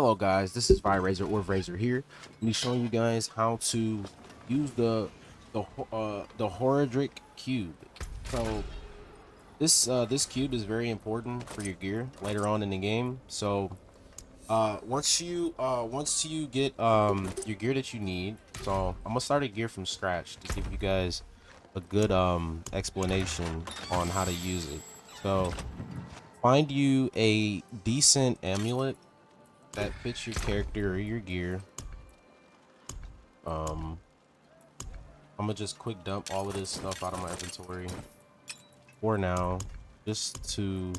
Hello guys, this is viderazorr here. I'm be showing you guys how to use the Horadric cube. So this cube is very important for your gear later on in the game. So once you get your gear that you need, so I'm gonna start a gear from scratch to give you guys a good explanation on how to use it. So find you a decent amulet that fits your character or your gear. I'm gonna just quick dump all of this stuff out of my inventory for now, just to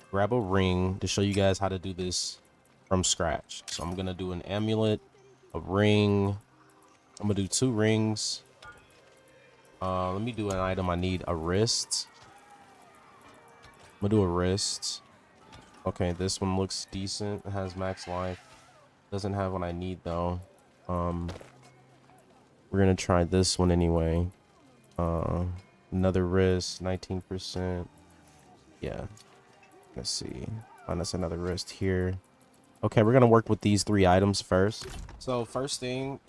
grab a ring to show you guys how to do this from scratch. So I'm gonna do an amulet, a ring. I'm gonna do 2 rings. Let me do an item. I need a wrist. I'm gonna do a wrist. Okay, this one looks decent. It has max life. Doesn't have what I need though. We're gonna try this one anyway. Another wrist, 19%. Yeah. Let's see. Find us another wrist here. Okay, we're gonna work with these 3 items first. So first thing,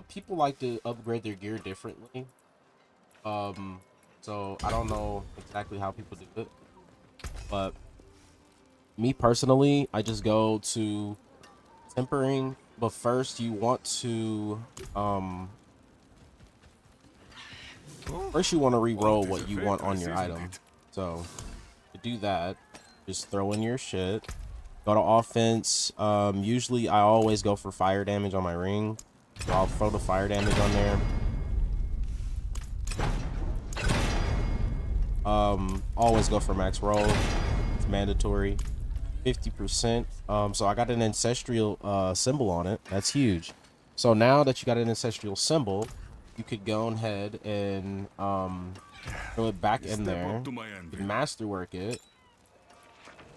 people like to upgrade their gear differently. So I don't know exactly how people do it, but me personally, I just go to tempering. But first, you want to re-roll what you want on your item. So to do that, just throw in your shit. Go to offense. Usually I always go for fire damage on my ring, so I'll throw the fire damage on there. Always go for max roll. It's mandatory. 50%. So I got an ancestral symbol on it. That's huge. So now that you got an ancestral symbol, you could go ahead and throw it back in there. You can masterwork it.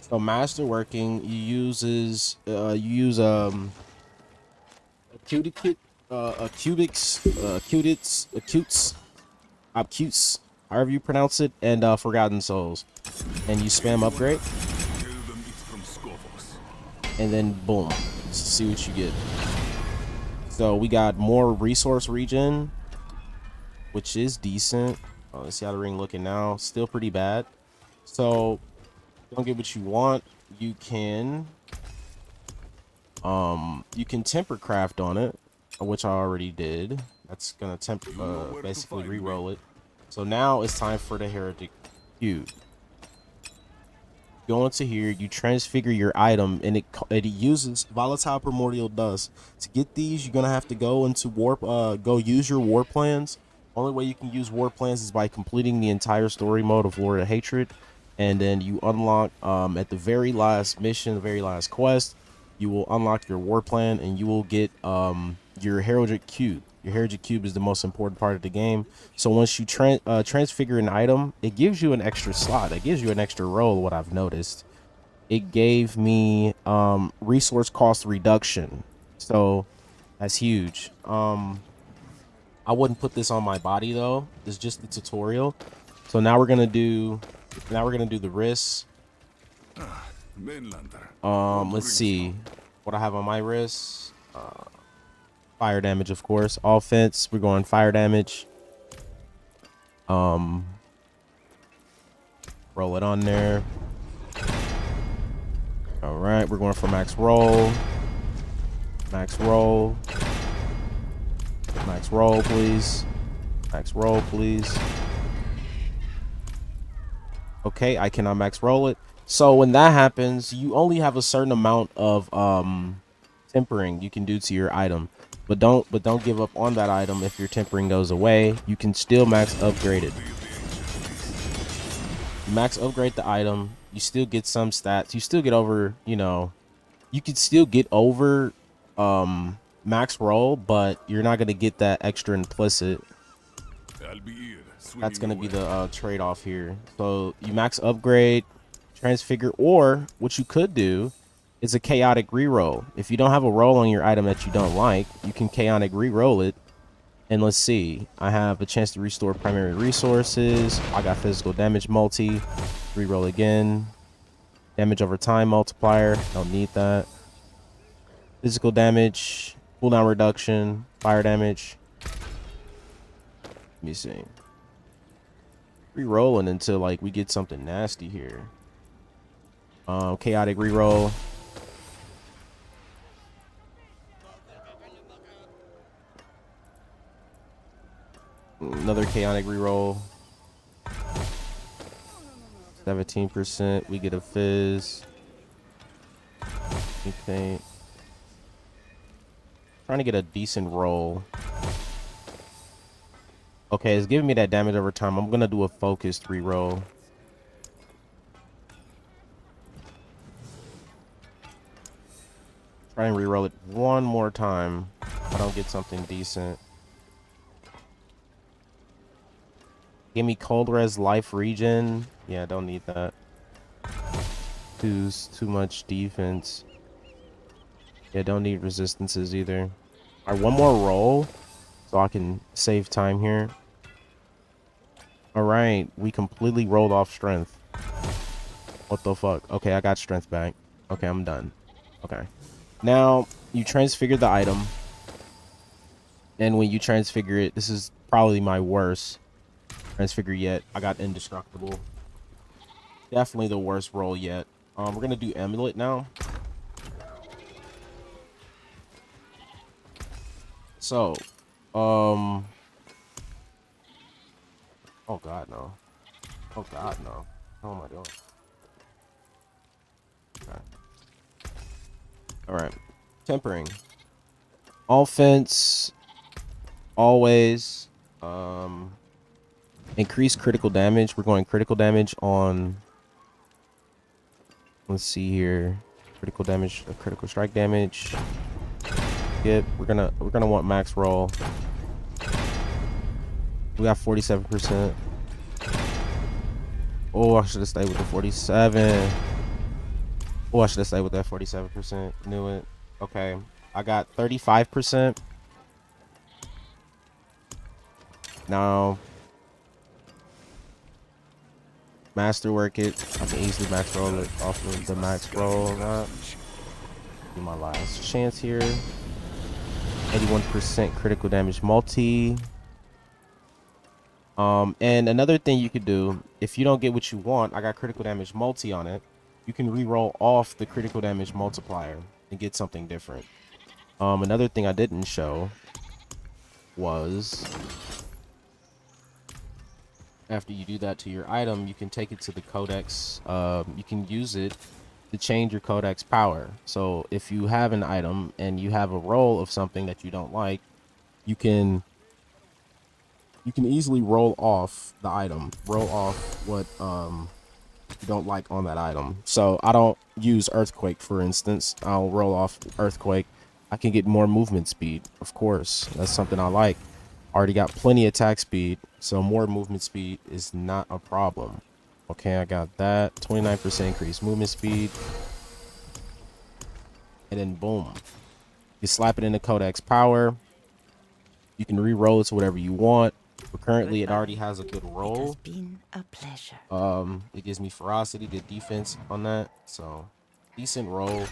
So masterworking use obtuse, however you pronounce it, and forgotten souls, and you spam upgrade, and then boom, see what you get. So we got more resource regen, which is decent. Let's see how the ring looking now. Still pretty bad. So don't get what you want. You can temper craft on it, which I already did. That's gonna basically re-roll it. So now it's time for the Heretic cube. Go into here, you transfigure your item, and it uses volatile primordial dust. To get these, you're gonna have to go into warp, go use your war plans. Only way you can use war plans is by completing the entire story mode of Lord of Hatred, and then you unlock at the very last mission, the very last quest, you will unlock your war plan, and you will get your heraldic cube. Your heraldic cube is the most important part of the game. So once you transfigure an item, it gives you an extra slot. It gives you an extra roll. What I've noticed, it gave me resource cost reduction, so that's huge. I wouldn't put this on my body though. It's just the tutorial. So now we're gonna do the wrists. Let's see what I have on my wrists. Fire damage, of course. Offense, we're going fire damage. Roll it on there. All right, we're going for max roll. Max roll. Max roll, please. Max roll, please. Okay, I cannot max roll it. So when that happens, you only have a certain amount of tempering you can do to your item. But don't give up on that item. If your tempering goes away, you can still max upgrade it. You max upgrade the item, you still get some stats. You still get over, you could still get over max roll, but you're not gonna get that extra implicit. That's gonna be the trade-off here. So you max upgrade, transfigure, or what you could do is a chaotic reroll. If you don't have a roll on your item that you don't like, you can chaotic re-roll it. And let's see, I have a chance to restore primary resources. I got physical damage multi. Re-roll again. Damage over time multiplier. Don't need that. Physical damage, cooldown reduction, fire damage. Let me see. Re-rolling until like we get something nasty here. Chaotic re-roll. Another chaotic re-roll. 17%. We get a fizz. Okay. Trying to get a decent roll. Okay, it's giving me that damage over time. I'm gonna do a focused re-roll. Try and re-roll it one more time. If I don't get something decent. Give me cold res life regen. Yeah, don't need that. Too much defense. Yeah, don't need resistances either. All right, one more roll so I can save time here. All right, we completely rolled off strength. What the fuck? Okay, I got strength back. Okay, I'm done. Okay. Now, you transfigure the item. And when you transfigure it, this is probably my worst transfigure yet. I got indestructible. Definitely the worst roll yet. We're gonna do amulet now. So, oh god, no. Oh god, no. Oh my god. Okay. All right. Tempering. Offense. Always. Increase critical damage. We're going critical damage on. Let's see here. Critical damage. Critical strike damage. Yep. We're gonna want max roll. We got 47%. Oh, I should have stayed with the 47. Oh, I should have stayed with that 47%. Knew it. Okay. I got 35%. Now, masterwork it. I can easily max roll it off of the max roll. Be my last chance here. 81% critical damage multi. And another thing you could do, if you don't get what you want, I got critical damage multi on it. You can re-roll off the critical damage multiplier and get something different. Another thing I didn't show was after you do that to your item, you can take it to the Codex. You can use it to change your Codex power. So if you have an item and you have a roll of something that you don't like, you can easily roll off the item, roll off what you don't like on that item. So I don't use earthquake, for instance. I'll roll off earthquake. I can get more movement speed, of course. That's something I like. Already got plenty attack speed, so more movement speed is not a problem. Okay, I got that. 29% increased movement speed. And then boom. You slap it in the Codex power. You can re-roll it to whatever you want. But currently it already has a good roll. It has been a pleasure. It gives me ferocity, good defense on that. So decent roll.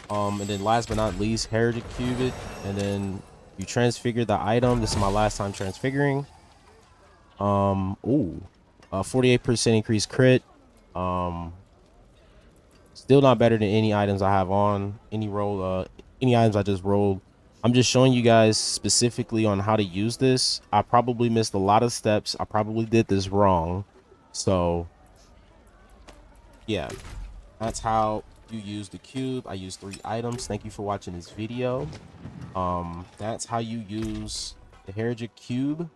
And then last but not least, Horadric cube it, and then you transfigure the item. This is my last time transfiguring. 48% increased crit. Still not better than any items I have on any roll. Any items I just rolled. I'm just showing you guys specifically on how to use this. I probably missed a lot of steps. I probably did this wrong. So yeah, that's how you use the cube. I use 3 items. Thank you for watching this video. That's how you use the Horadric cube.